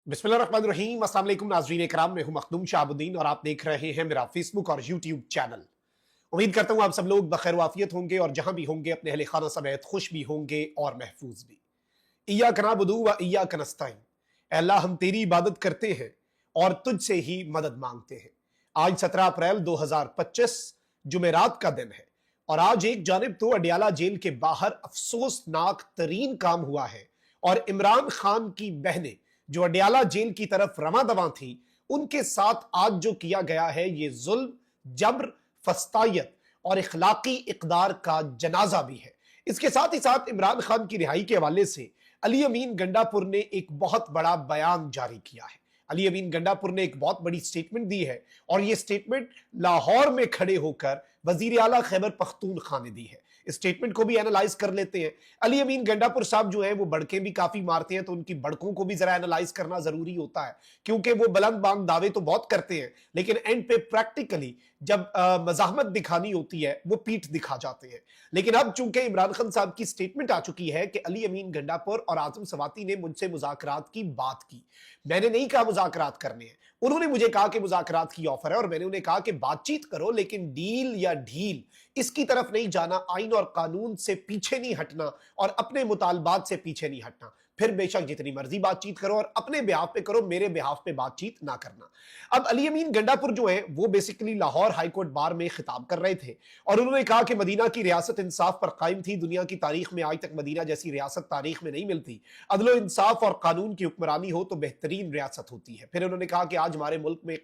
बिस्मिल्लाहिर्रहमानिर्रहीम। अस्सलाम वालेकुम नाज़रीन इकराम, मैं हूं मखदूम शाहबुद्दीन और आप देख रहे हैं मेरा फेसबुक और यूट्यूब चैनल। उम्मीद करता हूं आप सब लोग बखैर वाफियत होंगे और जहां भी होंगे अपने अहले खाना समेत खुश भी होंगे और महफूज भी। इय्याक नअबुदु व इय्याक नस्तईन। ऐ अल्लाह, हम तेरी इबादत करते हैं और तुझसे ही मदद मांगते हैं। आज 17 अप्रैल 2025 जुमेरात का दिन है और आज एक जानिब तो अडियाला जेल के बाहर अफसोसनाक तरीन काम हुआ है और इमरान खान की बहनें जो अडियाला जेल की तरफ रमा दवा थी, उनके साथ आज जो किया गया है ये जुल्म, जब्र, फस्तायत और इखलाकी इकदार का जनाजा भी है। इसके साथ ही साथ इमरान खान की रिहाई के हवाले से अली अमीन गंडापुर ने एक बहुत बड़ा बयान जारी किया है। अली अमीन गंडापुर ने एक बहुत बड़ी स्टेटमेंट दी है और यह स्टेटमेंट लाहौर में खड़े होकर वजीर आला खैबर पख्तूनख्वा ने दी है। इस स्टेटमेंट को भी एनालाइज कर लेते हैं। अली अमीन गंडापुर साहब जो है वो बड़कें भी काफी मारते हैं, तो उनकी बड़कों को भी जरा एनालाइज करना जरूरी होता है, क्योंकि वो बुलंद बांग दावे तो बहुत करते हैं लेकिन एंड पे प्रैक्टिकली जब मजाहमत दिखानी होती है वो पीठ दिखा जाते हैं। लेकिन अब चूंकि इमरान खान साहब की स्टेटमेंट आ चुकी है कि अली अमीन गंडापुर और आजम सवाती ने मुझसे मुज़ाकरात की बात की, मैंने नहीं कहा मुज़ाकरात करने हैं, उन्होंने मुझे कहा कि मुज़ाकरात की ऑफर है और मैंने उन्हें कहा कि बातचीत करो लेकिन डील या ढील इसकी तरफ नहीं जाना, आइन और कानून से पीछे नहीं हटना और अपने मुतालबात से पीछे नहीं हटना। फिर बेशक जितनी मर्जी बातचीत करो और अपने बिहाफ पे करो, मेरे बिहाफ पे बातचीत ना करना। अब अली अमीन गंडापुर जो है वो बेसिकली लाहौर हाईकोर्ट बार में खिताब कर रहे थे और उन्होंने कहा कि मदीना की रियासत इंसाफ पर कायम थी। दुनिया की तारीख में आज तक मदीना जैसी रियासत तारीख में नहीं मिलती। अदलो इंसाफ और कानून की हुक्मरानी हो तो बेहतरीन रियासत होती है। फिर उन्होंने कहा कि आज हमारे मुल्क में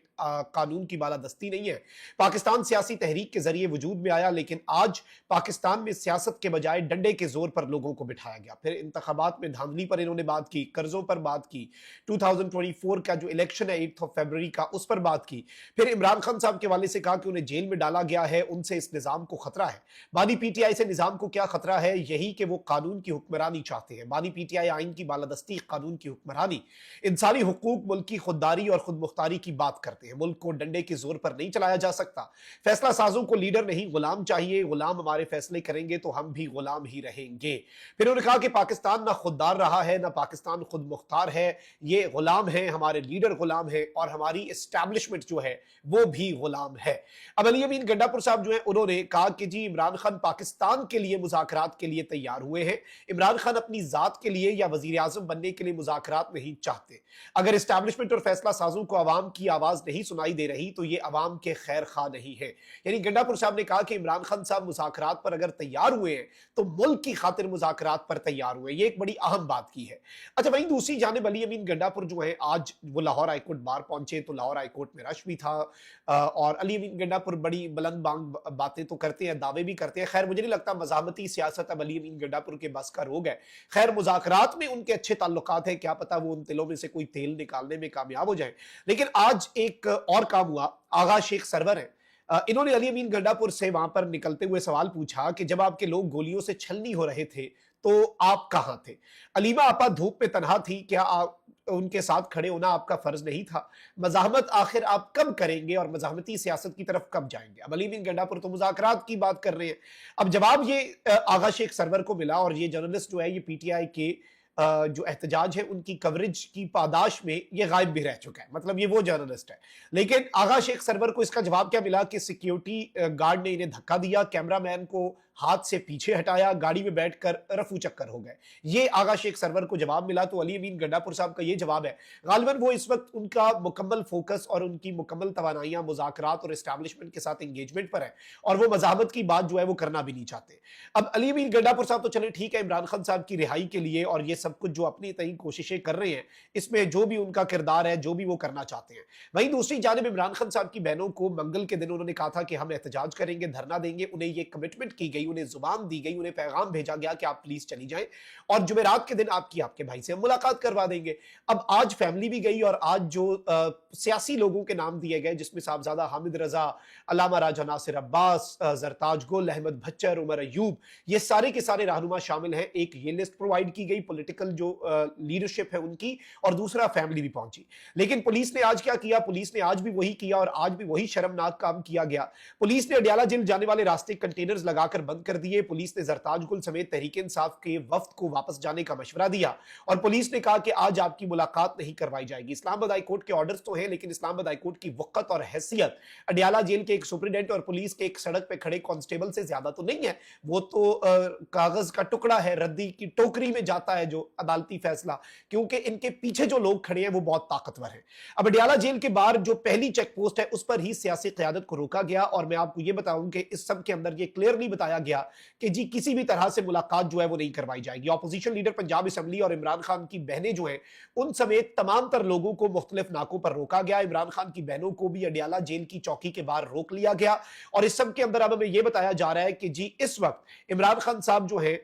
कानून की बालादस्ती नहीं है। पाकिस्तान सियासी तहरीक के जरिए वजूद में आया लेकिन आज पाकिस्तान में सियासत के बजाय डंडे के जोर पर लोगों को बिठाया गया। फिर इंतखाबात में धांधली पर इन्होंने बात की, कर्जों पर बात की, 2024 का जो इलेक्शन है 8 फरवरी का उस पर बात की। फिर इमरान खान साहब के वाले से कहा कि उन्हें जेल में डाला गया है, उनसे इस निजाम को खतरा है। बानी पीटीआई से निजाम को क्या खतरा है? यही कि वो कानून की हुक्मरानी चाहते हैं। बानी पीटीआई आइन की बालादस्ती, कानून की हुक्मरानी, इंसानी हुकूक, मुल्क की खुददारी और खुद मुख्तारी की बात करते हैं। मुल्क को डंडे के जोर पर नहीं चलाया जा सकता। फैसला साजों को लीडर नहीं गुलाम चाहिए। गुलाम हमारे फैसले करेंगे तो हम भी गुलाम ही रहेंगे। फिर उन्होंने कहा कि पाकिस्तान ना खुददार रहा है ना पाकिस्तान खुद मुख्तार है, ये गुलाम है, हमारे लीडर गुलाम है और हमारी एस्टैब्लिशमेंट जो है वो भी गुलाम है। अब अली अमीन गंडापुर साहब जो है उन्होंने कहा कि जी इमरान खान पाकिस्तान के लिए मुज़ाकरात के लिए तैयार हुए हैं। इमरान खान अपनी जात के लिए या वजीर आजम बनने के लिए मुज़ाकरात नहीं चाहते। अगर एस्टैब्लिशमेंट और फैसला साजों को आवाम की आवाज नहीं सुनाई दे रही तो ये आवाम के खैर खा नहीं है। यानी गंडापुर साहब ने कहा कि इमरान खान साहब मुज़ाकरात पर अगर तैयार हुए हैं तो मुल्क की खातिर मुज़ाकरात पर तैयार हुए। ये एक बड़ी अहम बात की है। अच्छा, वहीं दूसरी जानिब अली अमीन गंडापुर जो है आज वो लाहौर हाईकोर्ट बार पहुंचे तो लाहौर हाईकोर्ट में रश भी था और अली अमीन गंडापुर बड़ी बुलंद बांग बातें तो करते हैं, दावे भी करते हैं। खैर मुझे नहीं लगता मज़ाहमती सियासत अब अली अमीन गंडापुर के बस का रोग है। खैर मुज़ाकरात में उनके अच्छे ताल्लुकात है, क्या पता वो उन तिलों में से कोई तेल निकालने में कामयाब हो जाए। लेकिन आज एक और काम हुआ। आगा शेख सरवर है, इन्होंने अली अमीन गंडापुर से वहां पर निकलते हुए सवाल पूछा कि जब आपके लोग गोलियों से छलनी हो रहे थे तो आप कहां थे? अलीमा आपा धूप में तन्हा थी, क्या आप उनके साथ खड़े होना आपका फर्ज नहीं था? मज़ाहमत आखिर आप कब करेंगे और मज़ाहमती सियासत की तरफ कब जाएंगे? अब अली अमीन गंडापुर तो मुज़ाकरात की बात कर रहे हैं। अब जवाब ये आगा शेख सरवर को मिला और ये जर्नलिस्ट जो है ये पीटीआई के जो एहतजाज है उनकी कवरेज की पादाश में ये गायब भी रह चुका है। मतलब ये वो जर्नलिस्ट है। लेकिन आगा शेख सरवर को इसका जवाब क्या मिला कि सिक्योरिटी गार्ड ने इन्हें धक्का दिया, कैमरामैन को हाथ से पीछे हटाया, गाड़ी में बैठकर रफू चक्कर हो गए। ये आगा शेख सरवर को जवाब मिला। तो अली अमीन गंडापुर साहब का ये जवाब है। गालिबन वो इस वक्त उनका मुकम्मल फोकस और उनकी मुकम्मल तवानाइयां मुज़ाकरात और एस्टैब्लिशमेंट के साथ एंगेजमेंट पर है और वो मज़ाहमत की बात जो है वो करना भी नहीं चाहते। अब अली अमीन गंडापुर साहब तो चले ठीक है, इमरान खान साहब की रिहाई के लिए और ये सब कुछ जो अपनी तय कोशिशें कर रहे हैं, इसमें जो भी उनका किरदार है, जो भी वो करना चाहते हैं। वहीं दूसरी जानिब इमरान खान साहब की बहनों को मंगल के दिन उन्होंने कहा था कि हम एहतजाज करेंगे, धरना देंगे। उन्हें ये कमिटमेंट की गई, उन्हें जुबान दी गई, उन्हें पैगाम भेजा गया कि आप प्लीज चली जाएं और जुमेरात के दिन आपके भाई से हम मुलाकात करवा देंगे। अब आज फैमिली भी गई और आज जो सियासी लोगों के नाम दिए गए जिसमें साहबजादा हामिद रजा, अल्लामा राजा नासिर अब्बास, जरताज गुल, अहमद भच्चर, उमर अयूब, ये सारे के सारे रहनुमा शामिल हैं। एक ये लिस्ट प्रोवाइड की गई पॉलिटिकल जो लीडरशिप है उनकी और दूसरा फैमिली भी पहुंची। लेकिन पुलिस ने आज क्या किया? पुलिस ने आज भी वही किया और आज भी वही शर्मनाक काम किया गया। पुलिस ने अडियाला जेल जाने वाले रास्ते कंटेनर्स लगाकर बंद बंद कर दिए। पुलिस ने जरताज गुल समेत तहरीक इंसाफ के वफ्द को वापस जाने का मशवरा दिया और पुलिस ने कहा कि आज आपकी मुलाकात नहीं करवाई जाएगी। इस्लामाबाद हाई कोर्ट के ऑर्डर्स तो हैं, लेकिन इस्लामाबाद हाई कोर्ट की वक़्त और हैसियत अडियाला जेल के एक सुप्रीडेंट और पुलिस के एक सड़क पे खड़े कांस्टेबल से ज्यादा तो नहीं है। वो तो कागज का टुकड़ा है, रद्दी की टोकरी में जाता है जो अदालती फैसला, क्योंकि इनके पीछे जो लोग खड़े हैं वो बहुत ताकतवर हैं। अब अडियाला जेल के बाहर जो पहली चेक पोस्ट है उस पर ही सियासी क़यादत को रोका गया और मैं आपको ये बताऊं कि इस सब के अंदर ये क्लियरली बताया गया कि जी किसी भी तरह से मुलाकात जो है वो नहीं करवाई जाएगी। ऑपोजिशन लीडर पंजाब असेंबली और इमरान खान की बहनें जो हैं उन समेत तमाम तर लोगों को मुख्तलिफ नाकों पर रोका गया। इमरान खान की बहनों को भी अडियाला जेल की चौकी के बाहर रोक लिया गया और इस सब के अंदर अब हमें यह बताया जा रहा है कि जी इस वक्त इमरान खान साहब जो है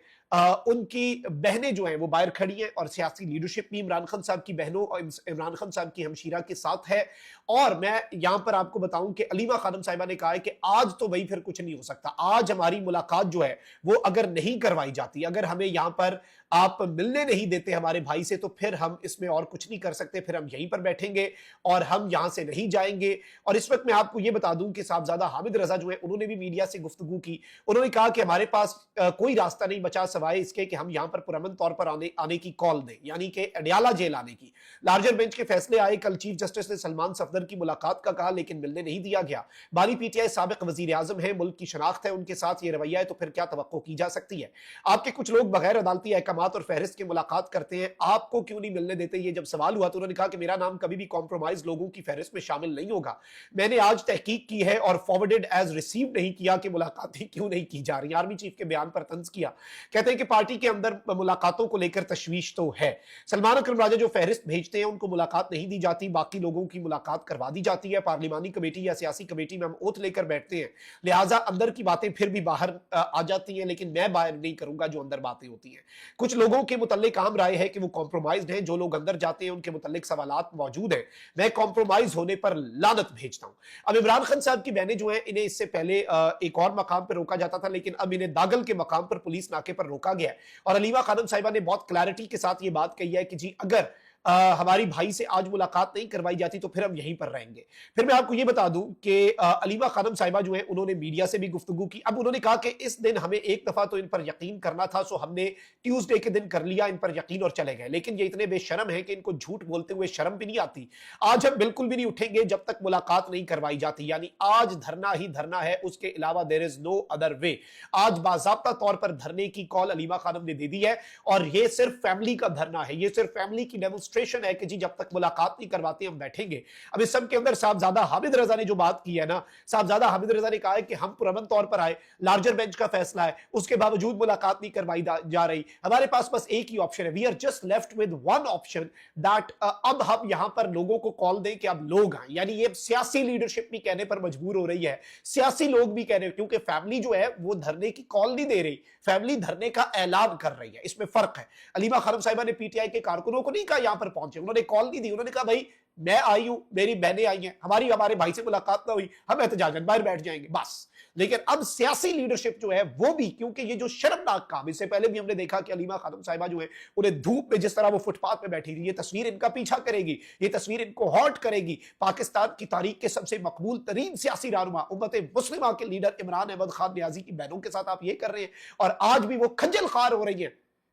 उनकी बहनें जो हैं वो बाहर खड़ी हैं और सियासी लीडरशिप भी इमरान खान साहब की बहनों और इमरान खान साहब की हमशीरा के साथ है। और मैं यहां पर आपको बताऊं कि अलीमा खानम साहिबा ने कहा है कि आज तो भाई फिर कुछ नहीं हो सकता। आज हमारी मुलाकात जो है वो अगर नहीं करवाई जाती, अगर हमें यहां पर आप मिलने नहीं देते हमारे भाई से, तो फिर हम इसमें और कुछ नहीं कर सकते, फिर हम यहीं पर बैठेंगे और हम यहां से नहीं जाएंगे। और इस वक्त मैं आपको यह बता दूं कि साहबजादा हामिद रजा जो है उन्होंने भी मीडिया से गुफ्तगू की। उन्होंने कहा कि हमारे पास कोई रास्ता नहीं बचा सवाए इसके कि हम यहां पर पुरअमन तौर पर आने की कॉल दें, यानी कि अडियाला जेल आने की। लार्जर बेंच के फैसले आए। कल चीफ जस्टिस ने सलमान सफदर की मुलाकात का कहा, लेकिन मिलने नहीं दिया गया। बानी पीटीआई साबिक वजीर आजम है, मुल्क की शनाख्त है, उनके साथ ये रवैया है तो फिर क्या तवक्को की जा सकती है। आपके कुछ लोग बगैर अदालती अहकामात और फहरिस्त की मुलाकात करते हैं, आपको क्यों नहीं मिलने देते। ये जब सवाल हुआ तो उन्होंने कहा कि मेरा नाम कभी भी कॉम्प्रोमाइज लोगों की फहरिस्त में शामिल नहीं होगा। मैंने आज तहकीक की है और फॉरवर्डेड एज रिसीव नहीं किया कि मुलाकातें क्यों नहीं की जा रही। आर्मी चीफ के बयान पर तंज किया। कहते हैं कि पार्टी के अंदर मुलाकातों को लेकर तशवीश तो है। सलमान अकरम राजा जो फहरिस्त भेजते हैं उनको मुलाकात नहीं दी जाती, बाकी लोगों की मुलाकात करवा दी जाती है। पार्लिमानी कमेटी या सियासी कमेटी में हम ओथ लेकर बैठते हैं, लिहाजा अंदर की बातें फिर भी बाहर आ जाती हैं, लेकिन मैं बाहर नहीं करूंगा जो अंदर बातें होती हैं। कुछ लोगों के मुतल्लिक आम राय है कि वो कॉम्प्रोमाइज्ड हैं, जो लोग अंदर जाते हैं उनके मुतल्लिक सवालात मौजूद हैं। मैं कॉम्प्रोमाइज होने पर लानत भेजता हूं। अब इमरान खान साहब की बहनें जो हैं इन्हें इससे पहले एक और मकाम पर रोका जाता था, लेकिन अब इन्हें दागल के मकाम पर पुलिस नाके पर रोका गया है। और अलीमा खानम साहिबा ने बहुत क्लैरिटी के साथ ये बात कही है कि जी अगर हमारी भाई से आज मुलाकात नहीं करवाई जाती तो फिर हम यहीं पर रहेंगे। फिर मैं आपको ये बता दूं कि अलीमा खानम साहिबा जो है उन्होंने मीडिया से भी गुफ्तगू की। अब उन्होंने कहा कि इस दिन हमें एक दफा तो इन पर यकीन करना था, सो हमने ट्यूसडे के दिन कर लिया इन पर यकीन और चले गए। लेकिन ये इतने बेशरम है कि इनको झूठ बोलते हुए शर्म भी नहीं आती। आज हम बिल्कुल भी नहीं उठेंगे जब तक मुलाकात नहीं करवाई जाती, यानी आज धरना ही धरना है, उसके अलावा there is no other way. आज बाज़ाब्ता तौर पर धरने की कॉल अलीमा खानम ने दे दी है और ये सिर्फ फैमिली का धरना है, ये सिर्फ फैमिली की डेमोन्स्ट्रेशन है कि जी जब तक मुलाकात नहीं करवाते हम बैठेंगे। अब इस सब के अंदर साहबजादा हामिद रजा ने जो बात की है ना, साहबजादा हामिद रजा ने कहा है कि हम पुरअमन तौर पर आए, लार्जर बेंच का फैसला है, उसके बावजूद मुलाकात नहीं करवाई जा रही। हमारे पास बस एक ही ऑप्शन है, we are just left with one option that अब हम यहां पर लोगों को कॉल दें कि अब लोग आए। यानी ये सियासी लीडरशिप भी कहने पर मजबूर हो रही है, सियासी लोग भी कह रहे हैं, क्योंकि फैमिली जो है वो धरने की कॉल नहीं दे रही, फैमिली धरने का ऐलान कर रही है। इसमें फर्क है। अलीमा खानम साहिबा ने पीटीआई के कारकुनों को नहीं कहा यहां पर पहुंचे, उन्होंने कॉल नहीं दी, उन्होंने कहा भाई मैं आई हूं, मेरी बहनें आई हैं, हमारे भाई से मुलाकात ना हुई, हम एहतजाजन बाहर बैठ जाएंगे बस। लेकिन अब सियासी लीडरशिप जो है वो भी, क्योंकि ये जो शर्मनाक काम, इससे पहले भी हमने देखा कि अलीमा खानम साहिबा जो है उन्हें धूप में जिस तरह वो फुटपाथ पे बैठी थी, ये तस्वीर इनका पीछा करेगी, ये तस्वीर इनको हॉट करेगी। पाकिस्तान की तारीख के सबसे मकबूल तरीन सियासी रहनुमा उम्मत मुस्लिमा के लीडर इमरान अहमद खान नियाजी की बहनों के साथ आप ये कर रहे हैं और आज भी वो खज्जल खार हो रही है,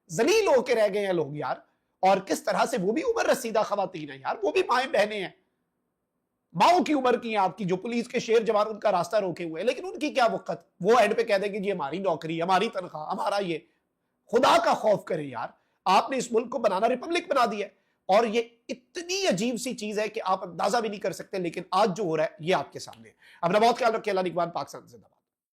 जलील होकर रह गए हैं लोग यार। और किस तरह से, वो भी उम्र रसीदा खवातीन है यार, वो भी माएं बहनें हैं, माओ की उम्र की हैं आपकी, जो पुलिस के शेर जवान उनका रास्ता रोके हुए हैं, लेकिन उनकी क्या वक्त, वो एंड पे कह देंगे जी हमारी नौकरी, हमारी तनख्वाह, हमारा ये। खुदा का खौफ करें यार, आपने इस मुल्क को बनाना रिपब्लिक बना दिया है और ये इतनी अजीब सी चीज है कि आप अंदाजा भी नहीं कर सकते। लेकिन आज जो हो रहा है ये आपके सामने। अपना बहुत ख्याल रखिए। अल्लाह निगहबान। पाकिस्तान जिंदाबाद।